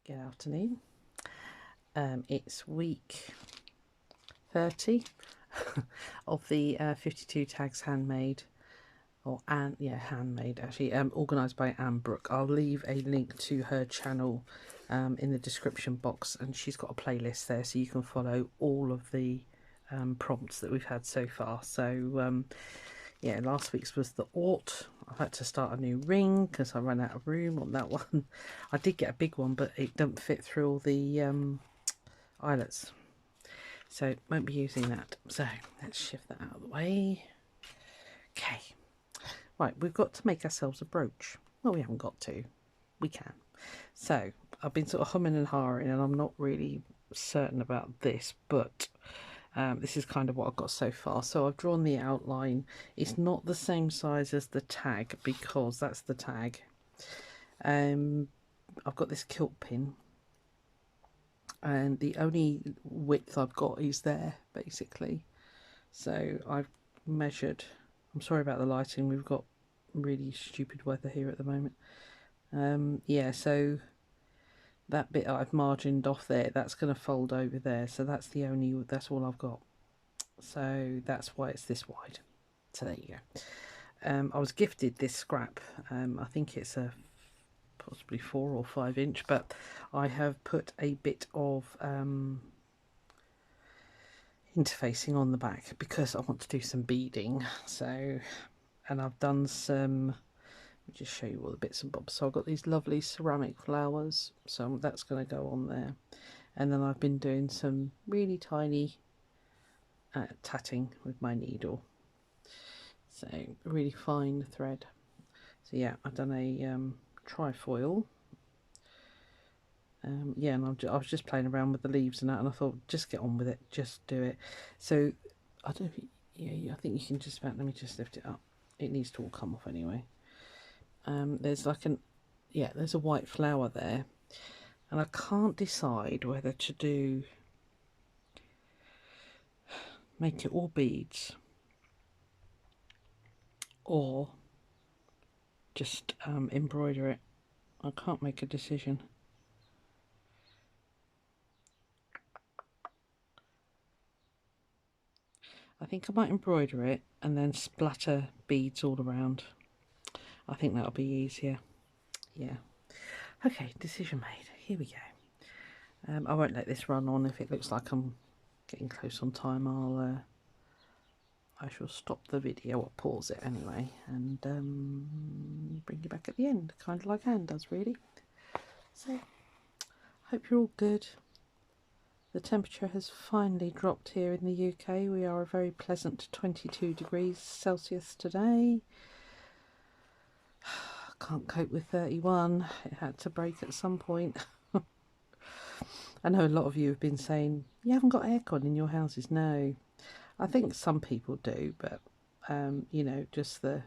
Good afternoon. It's week 30 of the 52 tags handmade, or handmade actually, organised by Anne Brooke. I'll leave a link to her channel in the description box, and she's got a playlist there so you can follow all of the prompts that we've had so far. So yeah, last week's was the Aut. I've had to start a new ring because I ran out of room on that one. I did get a big one, but it doesn't fit through all the eyelets, so won't be using that. So let's shift that out of the way. Okay, right, we've got to make ourselves a brooch. Well, we haven't got to, we can. So I've been sort of humming and hawing, and I'm not really certain about this, but this is kind of what I've got so far. So I've drawn the outline. It's not the same size as the tag because that's the tag. I've got this kilt pin, and the only width I've got is there basically. So I've measured. I'm sorry about the lighting, we've got really stupid weather here at the moment. Yeah, so that bit I've margined off there, that's going to fold over there, so that's all I've got. So that's why it's this wide. So there you go. I was gifted this scrap. I think it's a possibly 4 or 5 inch, but I have put a bit of interfacing on the back because I want to do some beading. So, and I've done some, let me just show you all the bits and bobs. So I've got these lovely ceramic flowers, so that's going to go on there. And then I've been doing some really tiny tatting with my needle, so really fine thread. So yeah, I've done a trifoil. Yeah, and I was just playing around with the leaves and that, and I thought, just get on with it, just do it. So I don't know, yeah, I think you can just about, let me just lift it up. It needs to all come off anyway. There's like there's a white flower there, and I can't decide whether to make it all beads or just embroider it. I can't make a decision. I think I might embroider it and then splatter beads all around. I think that'll be easier. Yeah. Okay, decision made. Here we go. I won't let this run on. If it looks like I'm getting close on time, I shall stop the video or pause it anyway, and bring you back at the end, kind of like Anne does, really. So, hope you're all good. The temperature has finally dropped here in the UK. We are a very pleasant 22 degrees Celsius today. Can't cope with 31. It had to break at some point. I know a lot of you have been saying, you haven't got aircon in your houses. No, I think some people do, but you know, just the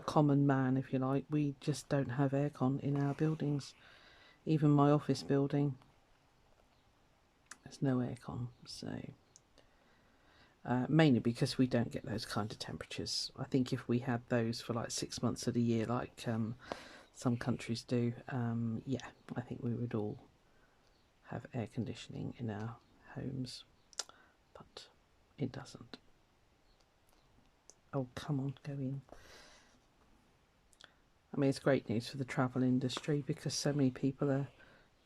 common man, if you like, we just don't have aircon in our buildings. Even my office building, there's no aircon. So mainly because we don't get those kind of temperatures. I think if we had those for like 6 months of the year, like some countries do, yeah, I think we would all have air conditioning in our homes, but it doesn't. Oh, come on, go in. I mean, it's great news for the travel industry because so many people are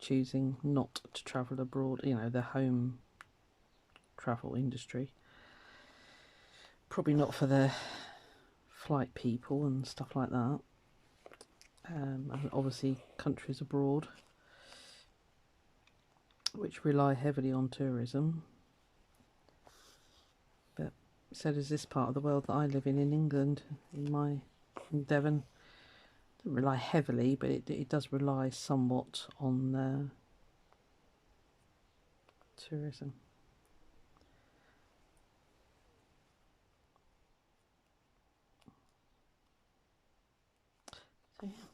choosing not to travel abroad, you know, the home travel industry. Probably not for the flight people and stuff like that. And obviously countries abroad which rely heavily on tourism. But so does this part of the world that I live in England, in Devon. Doesn't rely heavily, but it does rely somewhat on tourism. So yeah,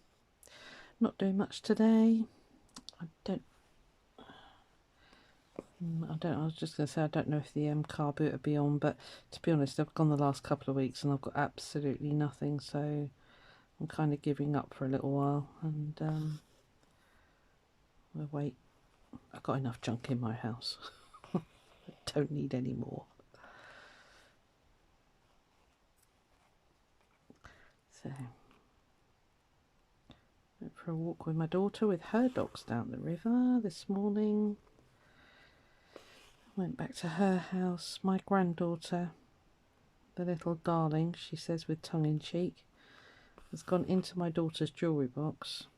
not doing much today. I was just going to say, I don't know if the car boot will be on, but to be honest, I've gone the last couple of weeks and I've got absolutely nothing, so I'm kind of giving up for a little while, and I'll wait. I've got enough junk in my house. I don't need any more. So, went for a walk with my daughter with her dogs down the river this morning. Went back to her house. My granddaughter, the little darling, she says with tongue in cheek, has gone into my daughter's jewellery box,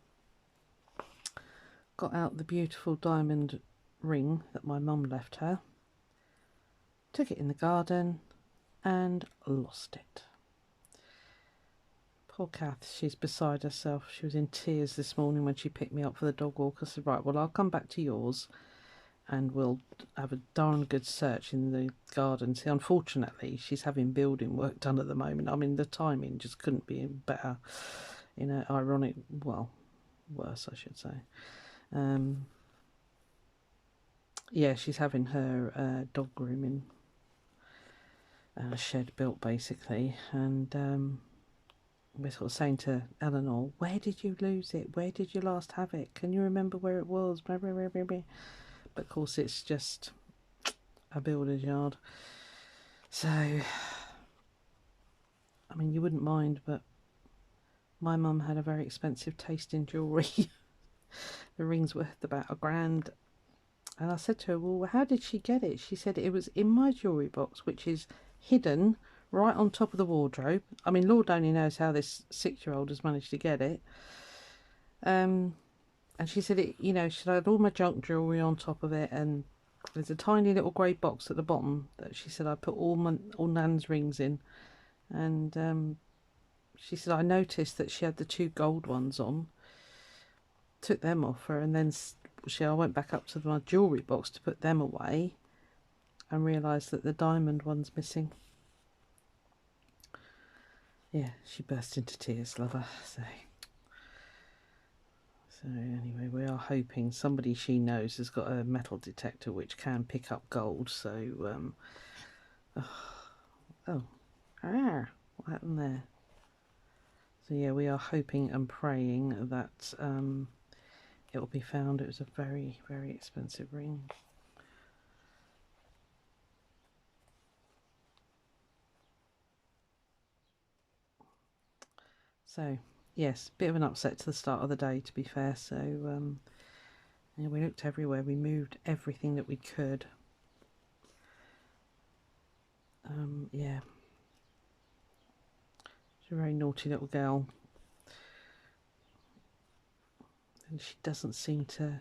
got out the beautiful diamond ring that my mum left her, took it in the garden and lost it. Poor Kath, she's beside herself. She was in tears this morning when she picked me up for the dog walk. I said, right, well, I'll come back to yours and we'll have a darn good search in the garden. See, unfortunately, she's having building work done at the moment. I mean, the timing just couldn't be better. In an ironic, well, worse, I should say. Yeah, she's having her dog grooming shed built, basically. And we're sort of saying to Eleanor, where did you lose it? Where did you last have it? Can you remember where it was? Blah, blah, blah, blah, blah. But of course, it's just a builder's yard. So, I mean, you wouldn't mind, but my mum had a very expensive taste in jewellery. The ring's worth about £1,000. And I said to her, well, how did she get it? She said it was in my jewellery box, which is hidden right on top of the wardrobe. I mean, Lord only knows how this 6-year-old has managed to get it. And she said, she had all my junk jewellery on top of it, and there's a tiny little grey box at the bottom that she said I put all Nan's rings in. And she said I noticed that she had the 2 gold ones on, took them off her, and then I went back up to my jewellery box to put them away and realised that the diamond one's missing. Yeah, she burst into tears, lover. So anyway, we are hoping somebody she knows has got a metal detector which can pick up gold. So, what happened there? So yeah, we are hoping and praying that it will be found. It was a very, very expensive ring. So yes, bit of an upset to the start of the day, to be fair. So yeah, we looked everywhere. We moved everything that we could. Yeah, she's a very naughty little girl, and she doesn't seem to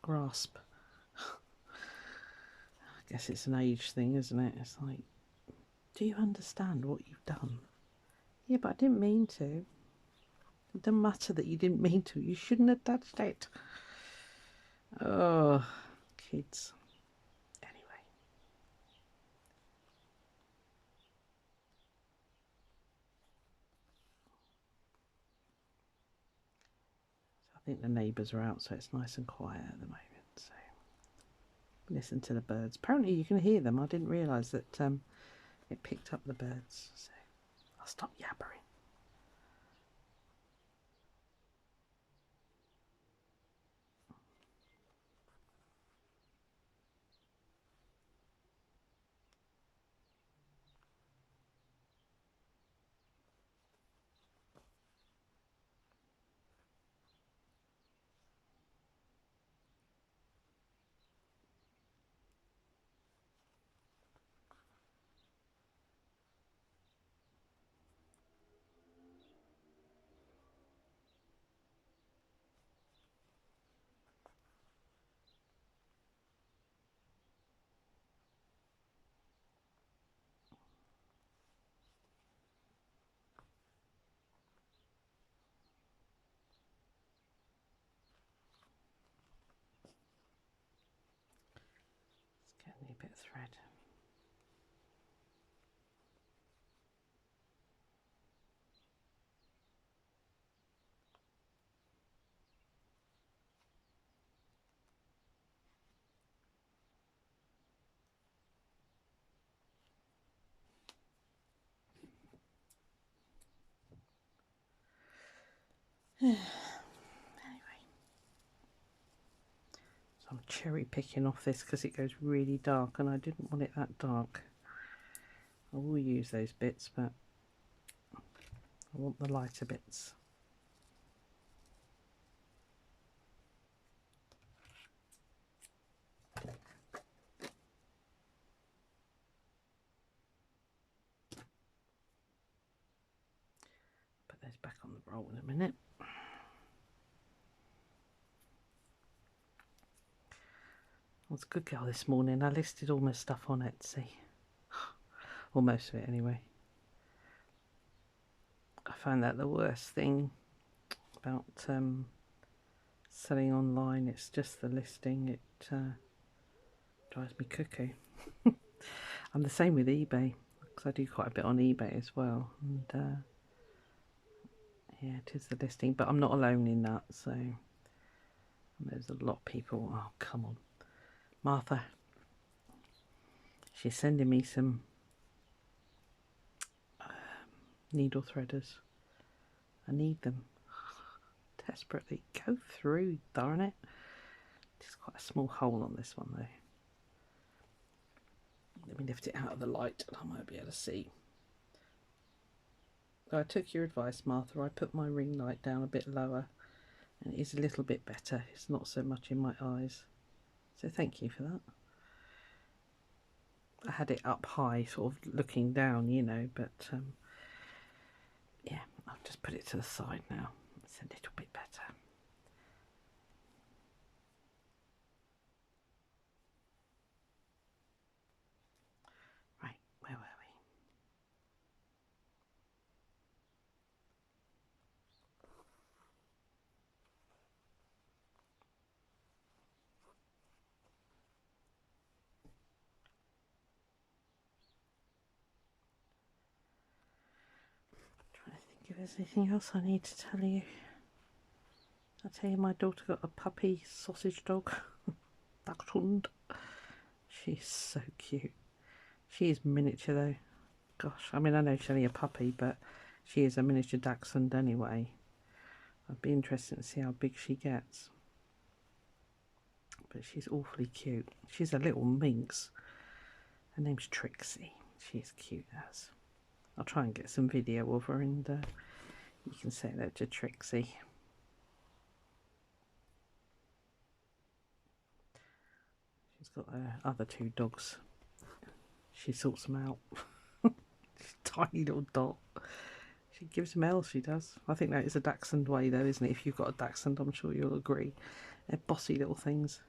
grasp. I guess it's an age thing, isn't it? It's like, do you understand what you've done? Yeah, but I didn't mean to. It doesn't matter that you didn't mean to. You shouldn't have touched it. Oh, kids. Anyway. I think the neighbours are out, so it's nice and quiet at the moment. So listen to the birds. Apparently you can hear them. I didn't realise that it picked up the birds. So I'll stop yabbering. Let's get me a bit of thread. Anyway, I'm cherry picking off this because it goes really dark and I didn't want it that dark. I will use those bits, but I want the lighter bits. Put those back on the roll in a minute. I was a good girl this morning. I listed all my stuff on Etsy. Or most of it anyway. I find that the worst thing about selling online. It's just the listing. It drives me cuckoo. I'm the same with eBay because I do quite a bit on eBay as well. And yeah, it is the listing, but I'm not alone in that. So there's a lot of people. Oh, come on, Martha. She's sending me some needle threaders. I need them desperately. Go through, darn it. There's quite a small hole on this one though. Let me lift it out of the light and I might be able to see. I took your advice, Martha. I put my ring light down a bit lower and it is a little bit better. It's not so much in my eyes. So thank you for that. I had it up high, sort of looking down, you know, but yeah, I'll just put it to the side now. It's a little bit better. Right, where were we? Trying to think if there's anything else I need to tell you. I tell you, my daughter got a puppy sausage dog. Dachshund. She's so cute. She is miniature though. Gosh, I mean, I know she's only a puppy, but she is a miniature dachshund anyway. I'd be interested to see how big she gets. But she's awfully cute. She's a little minx. Her name's Trixie. She's cute as. I'll try and get some video of her and you can say that to Trixie. She's got other two dogs. She sorts them out. Tiny little dot. She gives them L, she does. I think that is a dachshund way though, isn't it? If you've got a dachshund, I'm sure you'll agree. They're bossy little things.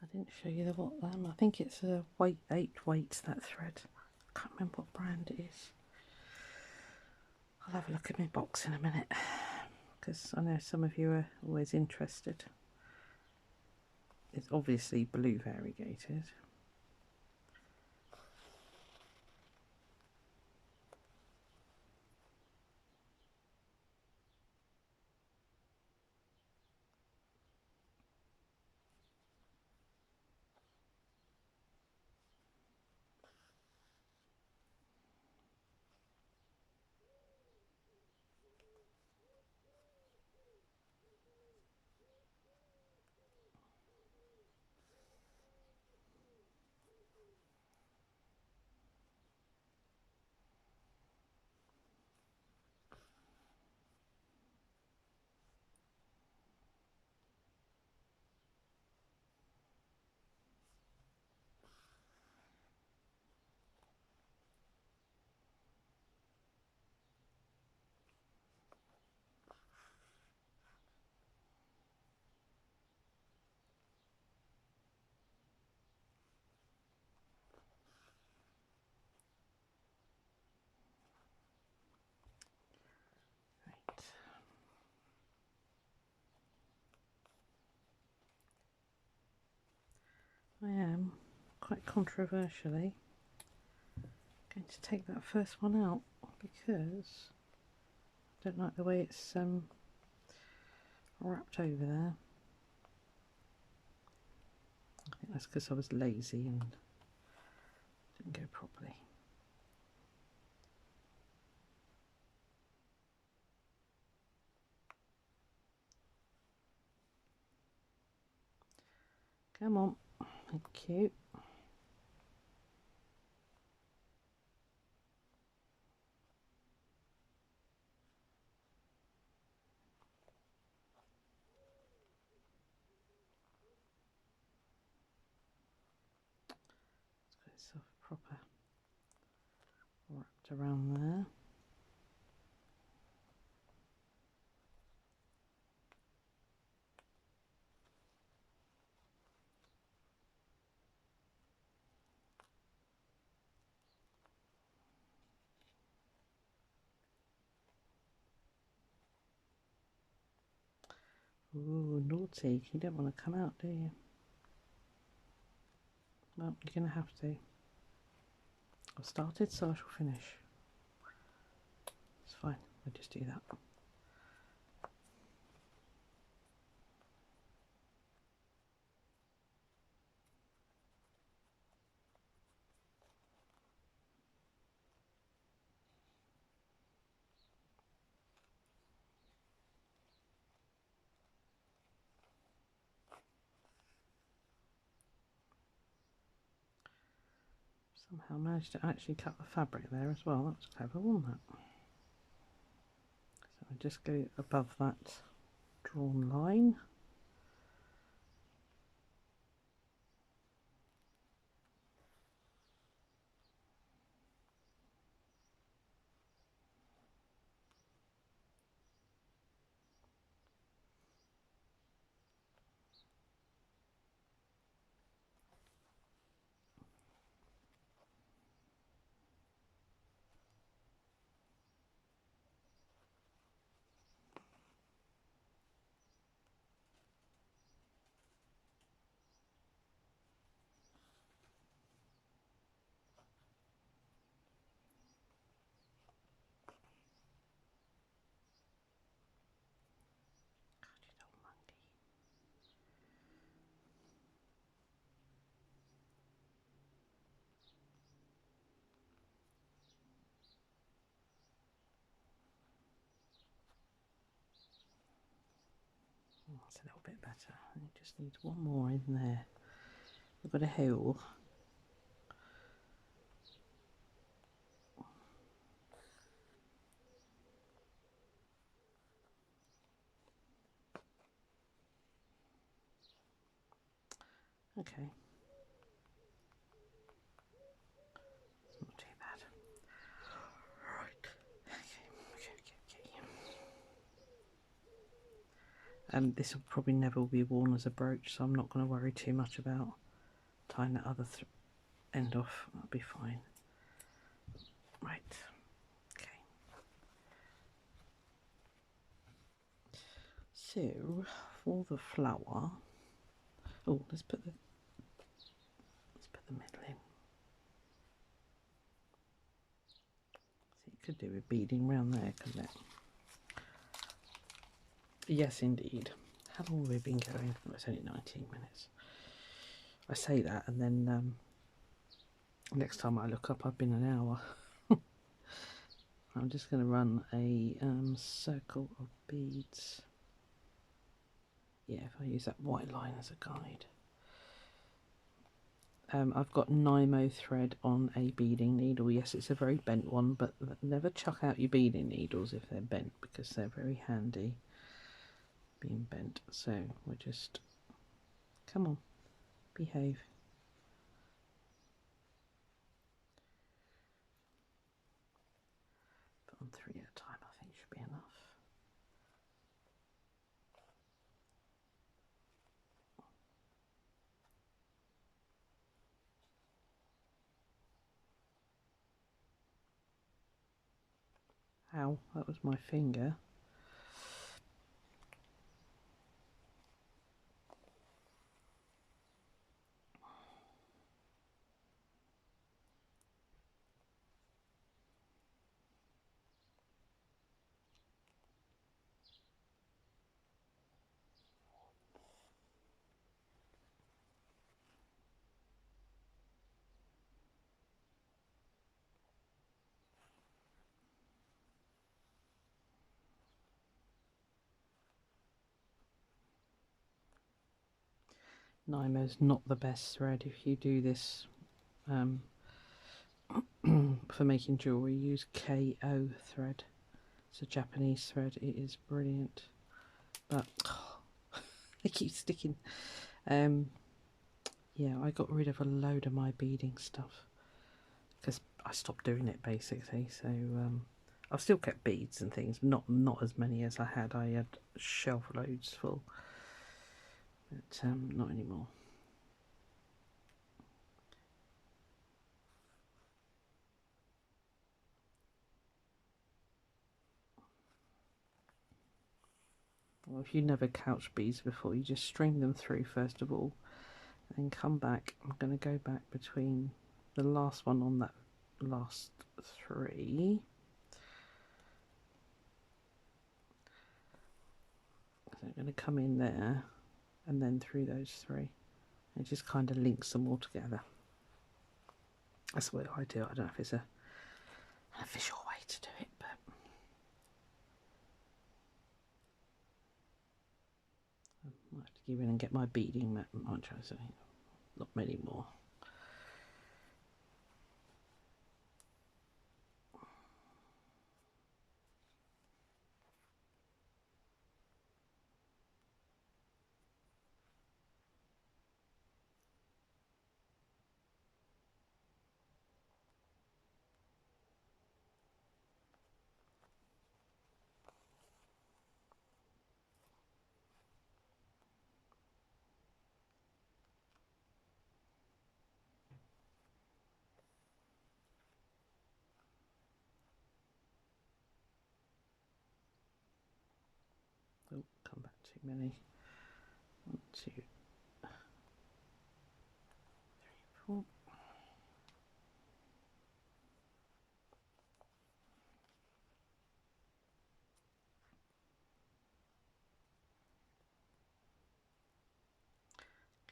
I didn't show you the what I think it's a weight 8 weights, that thread. I can't remember what brand it is. I'll have a look at my box in a minute because I know some of you are always interested. It's obviously blue variegated. I am quite controversially going to take that first one out because I don't like the way it's wrapped over there. I think that's because I was lazy and didn't go properly. Come on, thank you. Let's get itself proper wrapped around there. Ooh, naughty. You don't want to come out, do you? Well, you're going to have to. I've started, so I shall finish. It's fine, we'll just do that. Somehow managed to actually cut the fabric there as well. That was clever, wasn't it? So I just go above that drawn line. That's a little bit better. It just needs one more in there. We've got a hole. Okay. It's not too bad. Right. Okay. This will probably never be worn as a brooch, so I'm not going to worry too much about tying that other end off. That'll be fine. Right. Okay. So for the flower, let's put the middle in. So you could do a beading round there, couldn't it? Yes, indeed. How long have we been going? Oh, it's only 19 minutes. I say that, and then next time I look up, I've been an hour. I'm just going to run a circle of beads. Yeah, if I use that white line as a guide. I've got Nymo thread on a beading needle. Yes, it's a very bent one, but never chuck out your beading needles if they're bent, because they're very handy being bent. So we're just, come on, behave. Put on 3 at a time, I think should be enough. Ow, that was my finger. Nymo's not the best thread if you do this for making jewellery. Use KO thread. It's a Japanese thread. It is brilliant, but they keep sticking. Yeah, I got rid of a load of my beading stuff because I stopped doing it basically. So I've still kept beads and things, not as many as I had. I had shelf loads full, but not anymore. Well, if you never couch beads before, you just string them through first of all, and come back. I'm going to go back between the last one on that last three. So I'm going to come in there and then through those three. It just kind of links them all together. That's the way I do it. I don't know if it's an official way to do it, but I might have to give in and get my beading mat. I'm trying to say, not many more. Oh, come back too many. 1, 2, 3, 4.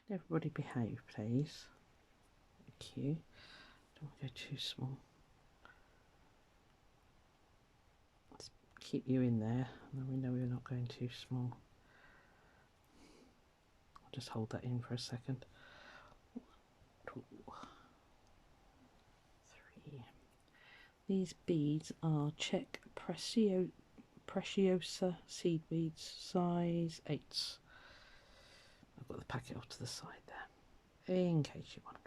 Can everybody behave, please? Thank you. Don't want to go too small. Let's keep you in there, and then we know we're not going too small. I'll just hold that in for a second. 2, 3. These beads are Czech Preciosa seed beads, size 8. I've got the packet off to the side there, in case you're wondering.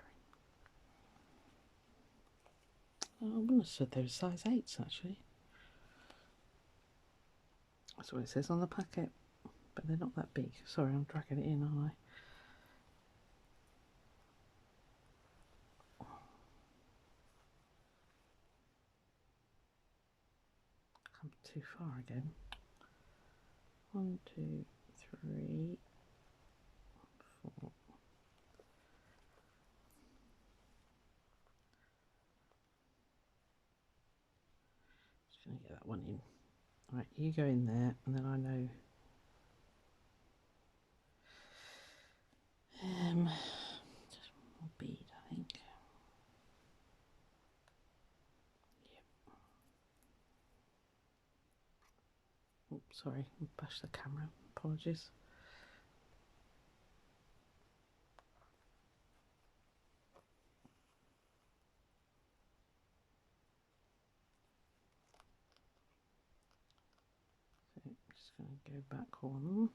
I wouldn't have said they were size 8s actually. That's what it says on the packet, but they're not that big. Sorry, I'm dragging it in, aren't I? Come too far again. 1, 2, 3, 4. Just going to get that one in. Right, you go in there, and then I know. Just one more bead, I think. Yep. Oh, sorry, I bashed the camera. Apologies. So I'm just going to go back one.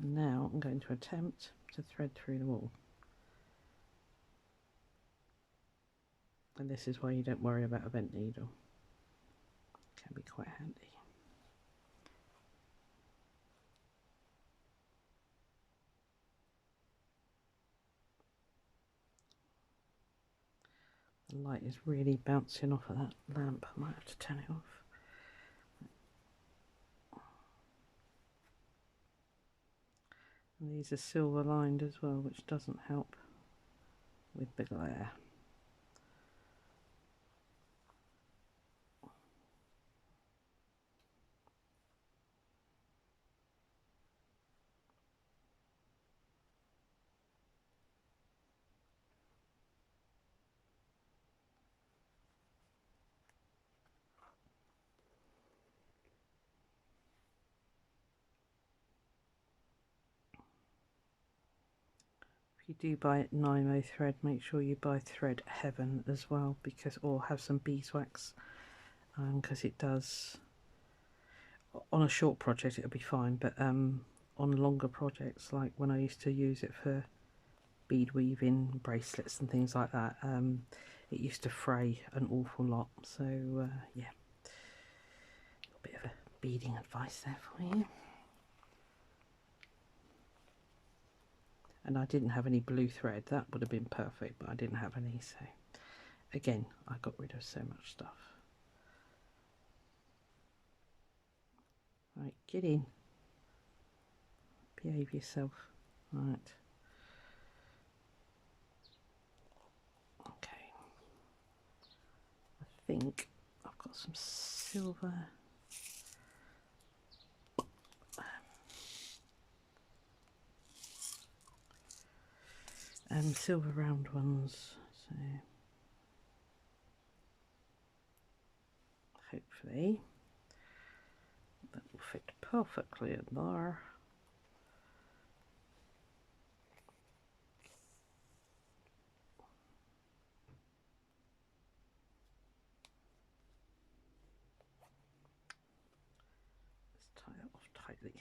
And now I'm going to attempt to thread through them all. And this is why you don't worry about a bent needle. It can be quite handy. The light is really bouncing off of that lamp. I might have to turn it off. And these are silver lined as well, which doesn't help with the glare. If you do buy 9 thread, make sure you buy Thread Heaven as well, because, or have some beeswax, because it does, on a short project it'll be fine, but on longer projects, like when I used to use it for bead weaving bracelets and things like that, it used to fray an awful lot. So yeah, a bit of a beading advice there for you. And I didn't have any blue thread. That would have been perfect, but I didn't have any, so again I got rid of so much stuff. Right, get in, behave yourself. Right, okay, I think I've got some silver silver round ones, so hopefully that will fit perfectly in there. Let's tie that off tightly.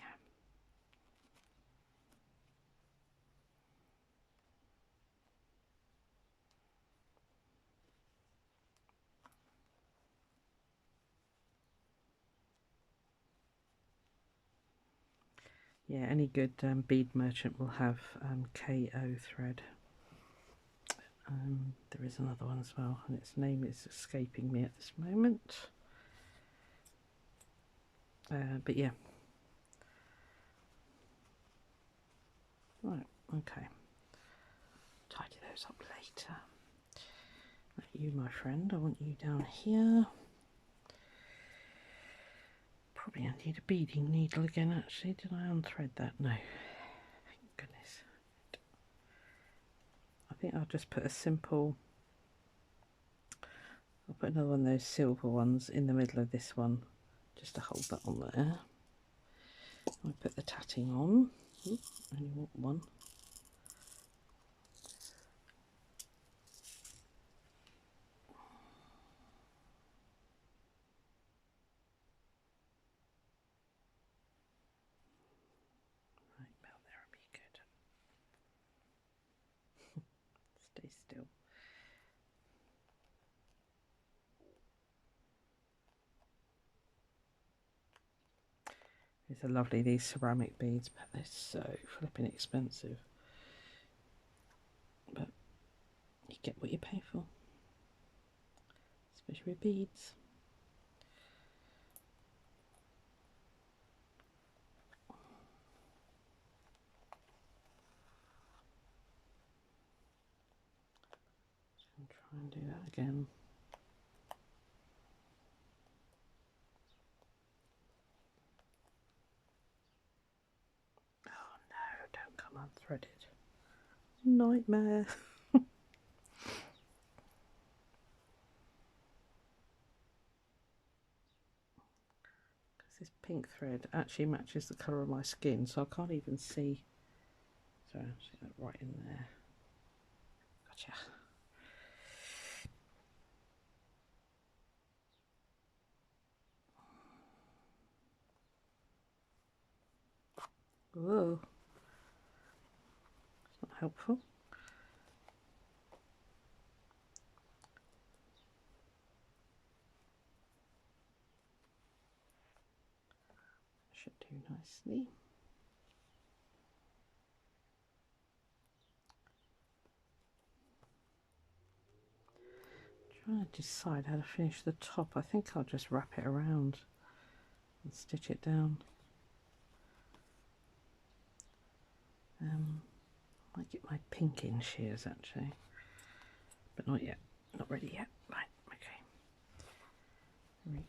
Yeah, any good bead merchant will have KO thread. There is another one as well, and its name is escaping me at this moment. But yeah. Right, okay. Tidy those up later. Right, you, my friend, I want you down here. Probably I need a beading needle again, actually. Did I unthread that? No. Thank goodness. I think I'll just put a simple... I'll put another one of those silver ones in the middle of this one, just to hold that on there. I'll put the tatting on. Ooh, only want one. Right, about there will be good. Stay still. These are lovely, these ceramic beads, but they're so flipping expensive. But you get what you pay for, especially with beads. Just going to try and do that again. Oh no, don't come unthreaded. Nightmare. This pink thread actually matches the colour of my skin, so I can't even see. So I'll stick that right in there. Gotcha. Whoa. It's not helpful. Should do nicely. Trying to decide how to finish the top. I think I'll just wrap it around and stitch it down. Might get my pink in shears actually, but not yet. Not ready yet. Right, okay. Right.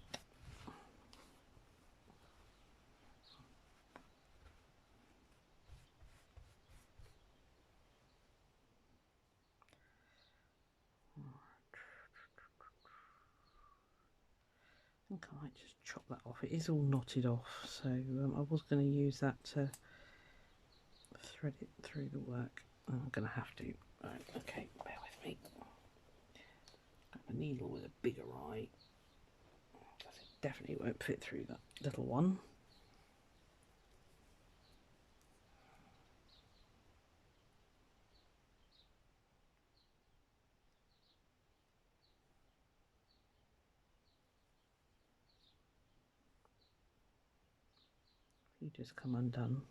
I think I might just chop that off. It is all knotted off, so I was going to use that to thread it through the work. I'm going to have to. Right, okay, bear with me. Got a needle with a bigger eye. Because it definitely won't fit through that little one. You just come undone.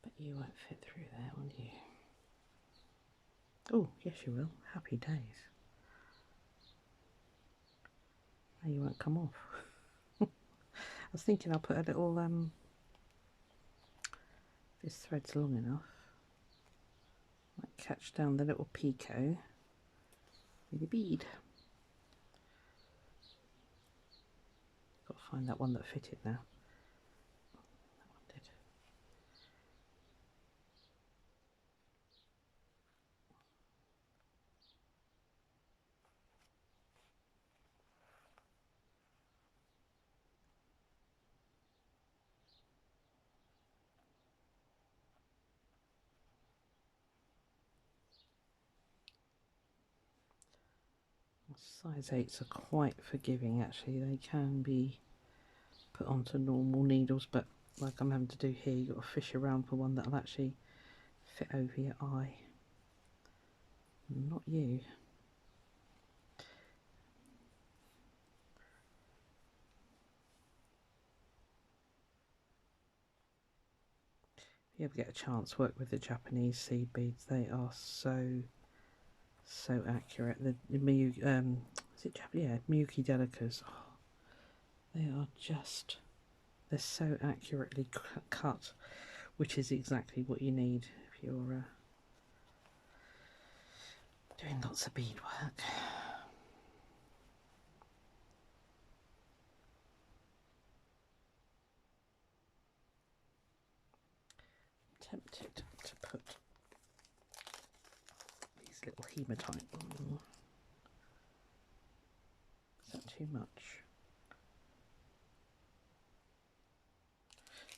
But you won't fit through there, will you? Oh, yes you will. Happy days. No, you won't come off. I was thinking I'll put a little, this thread's long enough. Might catch down the little picot with a bead. Got to find that one that fitted now. That one did. Size 8s are quite forgiving actually. They can be put onto normal needles, but like I'm having to do here, you've got to fish around for one that'll actually fit over your eye. Not you. If you ever get a chance, work with the Japanese seed beads. They are so accurate. The is it Japanese? Yeah, Miyuki Delicas. Oh, they are just, they're so accurately cut, which is exactly what you need if you're doing lots of bead work. Tempted to put these little hematite on. Is that too much?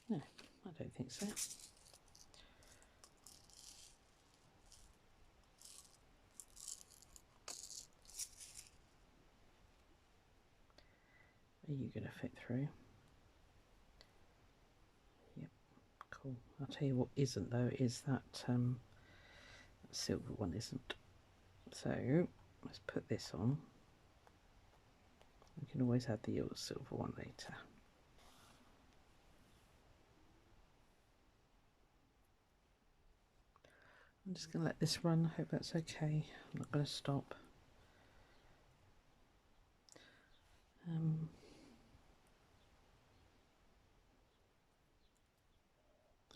No, I don't think so. Are you going to fit through? Yep, cool. I'll tell you what isn't though, is that silver one isn't. So let's put this on. We can always add the silver one later. I'm just going to let this run. I hope that's okay. I'm not going to stop.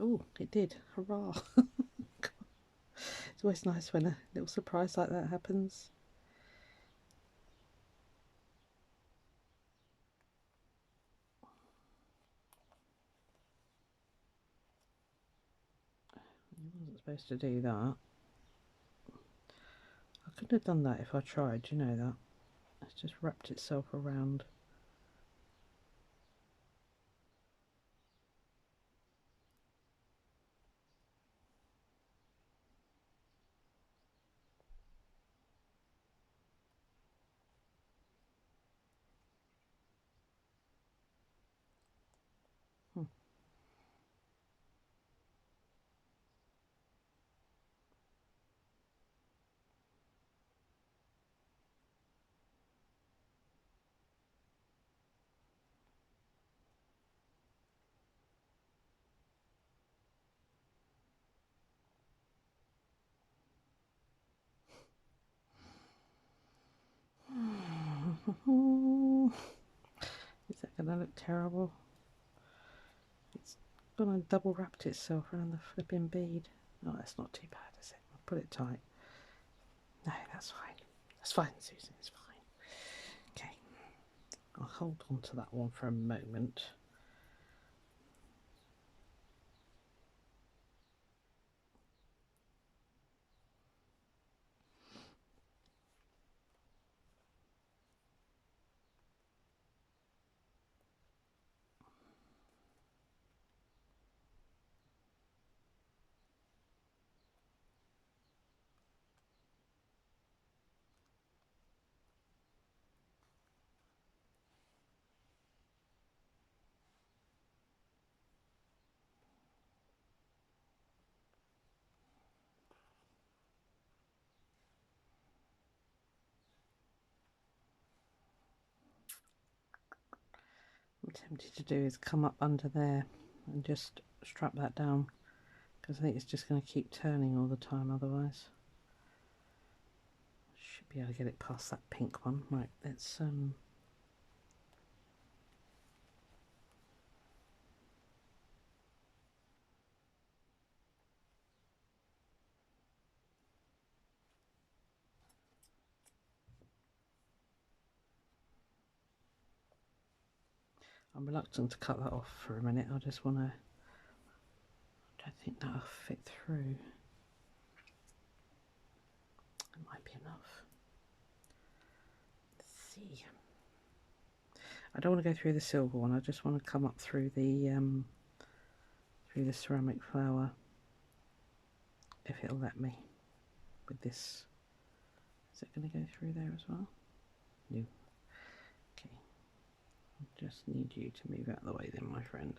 Oh, it did. Hurrah. It's always nice when a little surprise like that happens. I wasn't supposed to do that. I couldn't have done that if I tried, you know that. It's just wrapped itself around. Is that going to look terrible? It's gone and double wrapped itself around the flipping bead. Oh, that's not too bad, is it? I'll put it tight. No, that's fine. That's fine, Susan, it's fine. Okay, I'll hold on to that one for a moment. tempted to do is come up under there and just strap that down, because I think it's just going to keep turning all the time otherwise. Should be able to get it past that pink one. Right, let's I'm reluctant to cut that off for a minute. I just want to, I don't think that'll fit through. It might be enough. Let's see. I don't want to go through the silver one. I just want to come up through the ceramic flower, if it'll let me with this. Is it going to go through there as well? No. Okay. I just need you to move out of the way then, my friend.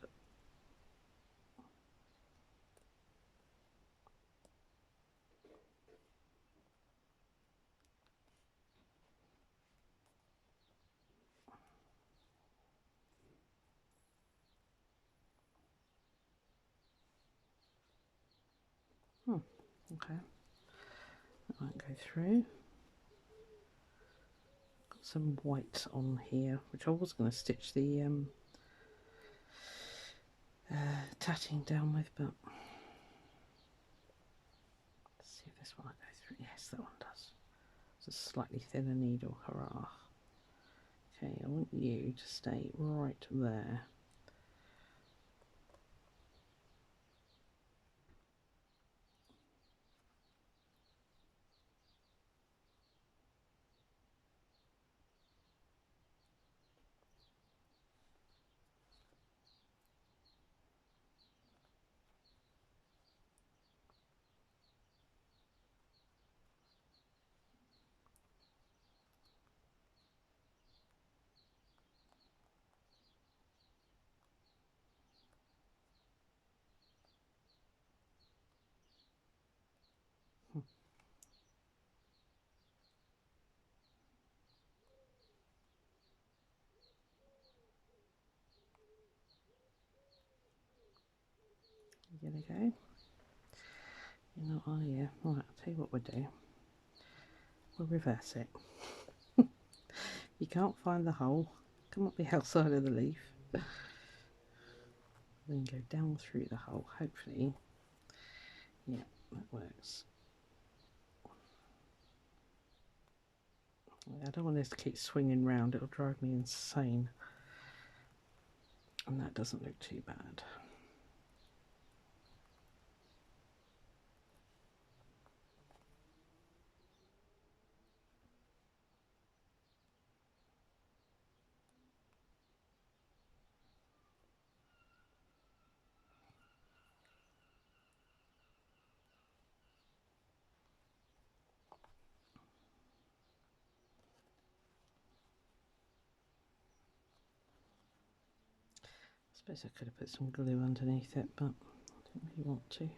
Okay. That won't go through. Got some white on here, which I was going to stitch the tatting down with, but let's see if this one will go through. Yes, that one does. It's a slightly thinner needle. Hurrah. Okay, I want you to stay right there. There we go. You know, oh yeah, right, I'll tell you what we'll do. We'll reverse it. You can't find the hole, come up the outside of the leaf, then go down through the hole, hopefully. Yeah, that works. I don't want this to keep swinging round, it'll drive me insane. And that doesn't look too bad. I suppose I could have put some glue underneath it, but I don't really want to.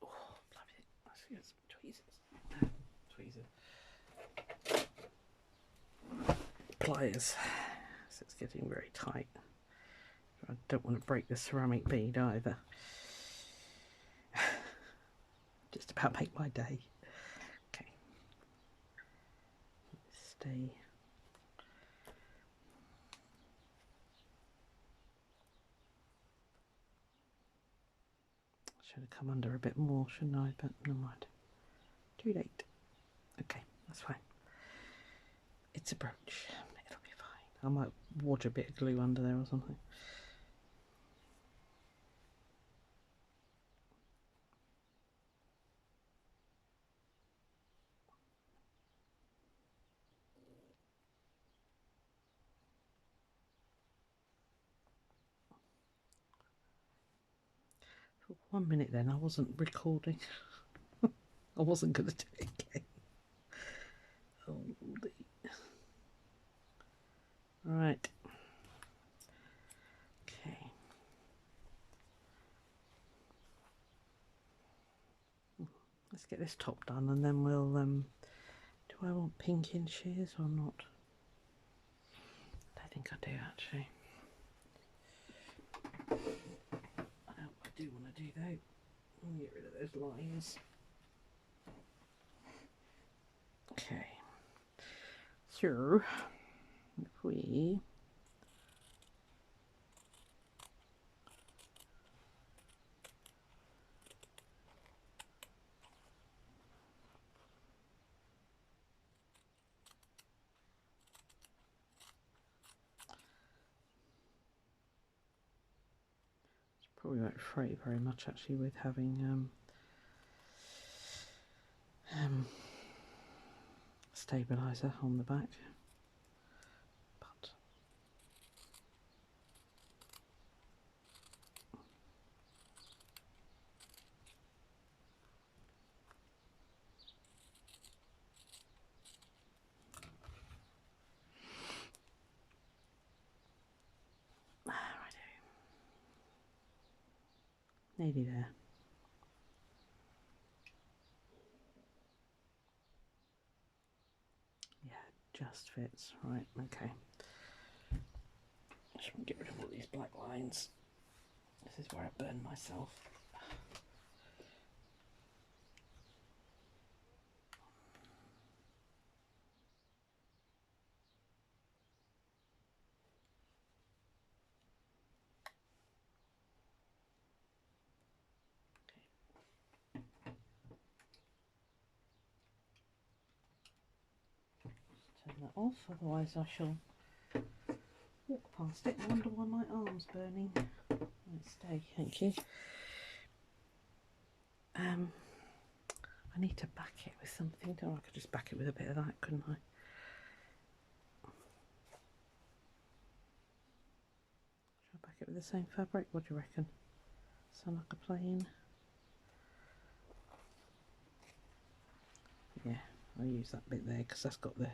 Oh, bloody, let's get some tweezers. Pliers. So it's getting very tight. I don't want to break the ceramic bead either. Just about make my day. Okay. Stay. Should have come under a bit more, shouldn't I? But never mind. Too late. Okay, that's fine. It's a brooch. It'll be fine. I might water a bit of glue under there or something. For 1 minute then I wasn't recording. I wasn't going to do it again. Oh, right. Okay. Let's get this top done and then we'll, do I want pink in shears or not? I don't think I do actually. I do want to do though. I'll get rid of those lines. Okay. So, if we probably won't fray very much actually with having stabilizer on the back, but nearly there. Yeah, just fits. Right, okay. I just want to get rid of all these black lines. This is where I burn myself. Turn that off, otherwise I shall walk past it and wonder why my arm's burning. Right, stay, thank you. I need to back it with something. Or I could just back it with a bit of that, couldn't I? Should I back it with the same fabric? What do you reckon? Sound like a plain? Yeah, I'll use that bit there because that's got the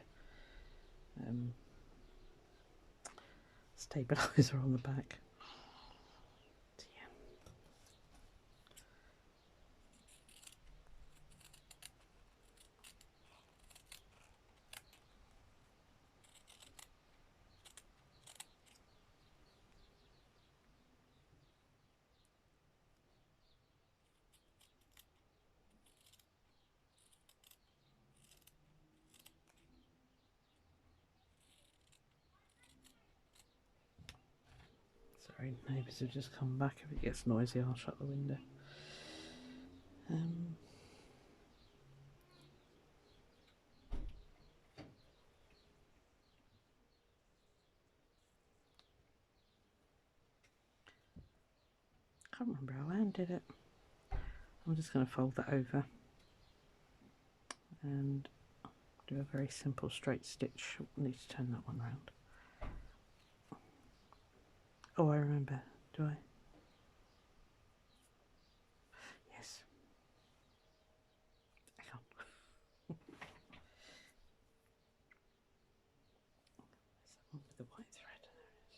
stabilizer on the back. Sorry, neighbours have just come back. If it gets noisy, I'll shut the window. Can't remember how Anne did it. I'm just going to fold that over and do a very simple straight stitch. I need to turn that one round. Oh, I remember. Do I? Yes. I can't. Where's that one with the white thread? There it is.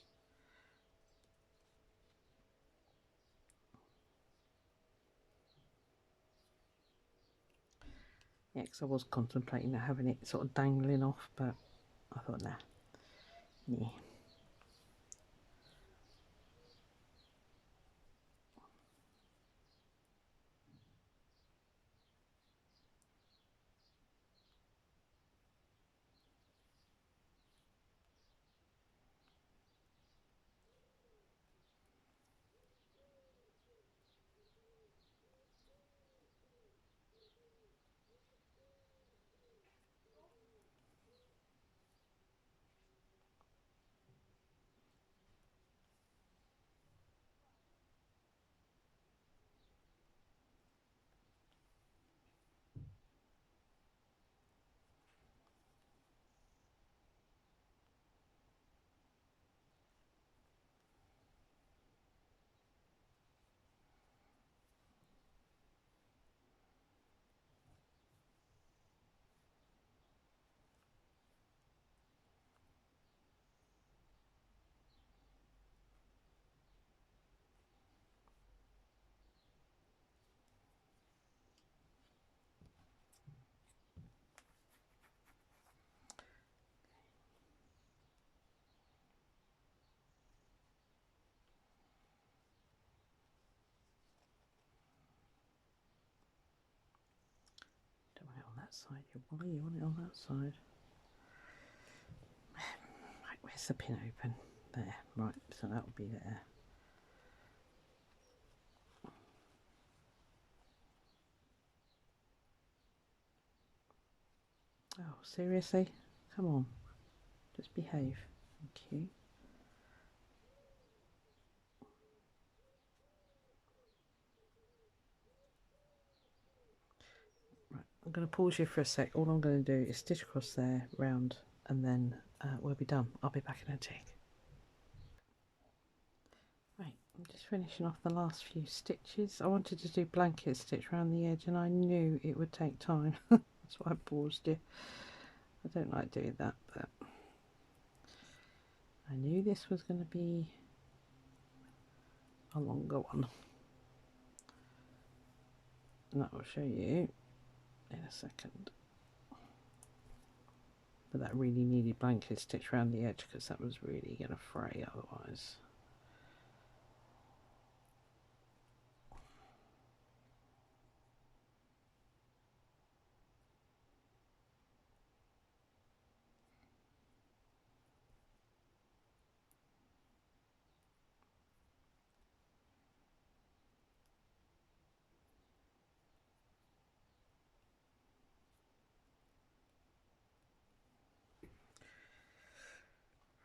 Yeah, because I was contemplating having it sort of dangling off, but I thought, nah. Yeah. that side, you want it on that side. Right, where's the pin open? There, right, so that will be there. Oh, seriously? Come on, just behave. Thank you. Right, I'm going to pause you for a sec. All I'm going to do is stitch across there, round, and then we'll be done. I'll be back in a tick. Right, I'm just finishing off the last few stitches. I wanted to do blanket stitch around the edge and I knew it would take time. That's why I paused you. I don't like doing that, but I knew this was going to be a longer one. And that will show you in a second. But that really needed blanket stitch around the edge because that was really going to fray otherwise.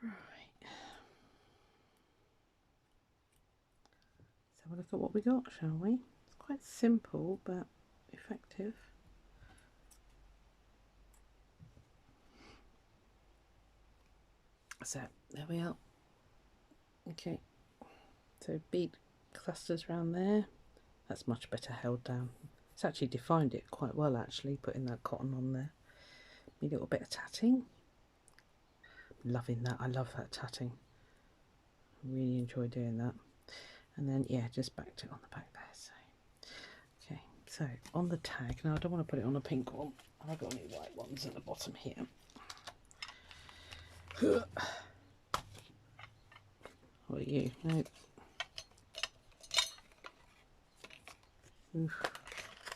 Right. Let's have a look at what we got, shall we? It's quite simple but effective. So there we are. Okay, so bead clusters around there. That's much better held down. It's actually defined it quite well actually, putting that cotton on there. A little bit of tatting. Loving that. I love that tatting. Really enjoy doing that. And then yeah, just backed it on the back there. So okay, so on the tag, now I don't want to put it on a pink one. I've got any white ones at the bottom here. What are you? No. Oof.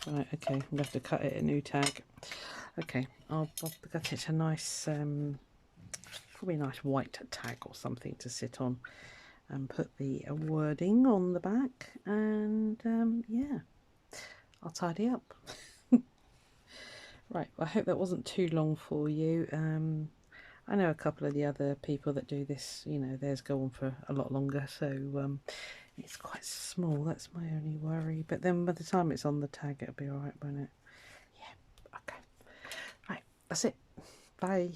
Right, okay, I'm going to have to cut it a new tag. Okay, I'll cut it a nice, probably a nice white tag or something to sit on, and put the wording on the back, and yeah, I'll tidy up. Right, well, I hope that wasn't too long for you. I know a couple of the other people that do this, you know, theirs go on for a lot longer, so it's quite small, that's my only worry. But then by the time it's on the tag, it'll be alright, won't it? Yeah, okay. Right, that's it. Bye.